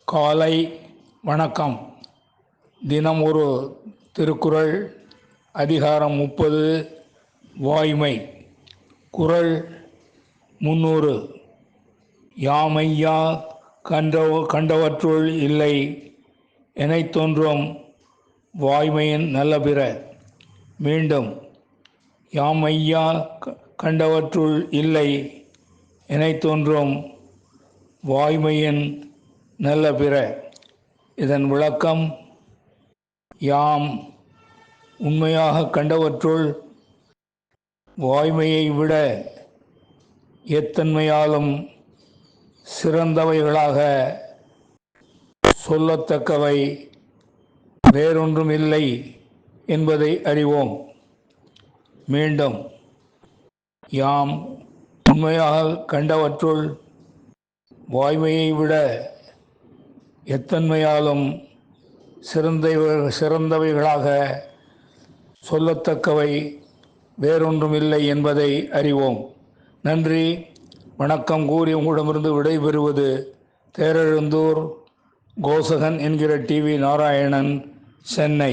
காலை வணக்கம். தினம் ஒரு திருக்குறள். அதிகாரம் 30. வாய்மை. குறள் 300. யாமையா கண்டவற்றுள் இல்லை எனத் தோன்றும் வாய்மையின் நல்ல பிற. மீண்டும், யாமையா கண்டவற்றுள் இல்லை எனத் தோன்றும் வாய்மையின் நல்ல பிற. இதன் விளக்கம்: யாம் உண்மையாக கண்டவற்றுள் வாய்மையை விட எத்தன்மையாலும் சிறந்தவைகளாக சொல்லத்தக்கவை வேறொன்றும் இல்லை என்பதை அறிவோம். மீண்டும், யாம் உண்மையாக கண்டவற்றுள் வாய்மையை விட எத்தன்மையாலும் சிறந்தவைகளாக சொல்லத்தக்கவை வேறொன்றும் இல்லை என்பதை அறிவோம். நன்றி, வணக்கம் கூறி உங்களிடமிருந்து விடைபெறுவது தேரெழுந்தூர் கோசகன் என்கிற டிவி நாராயணன், சென்னை.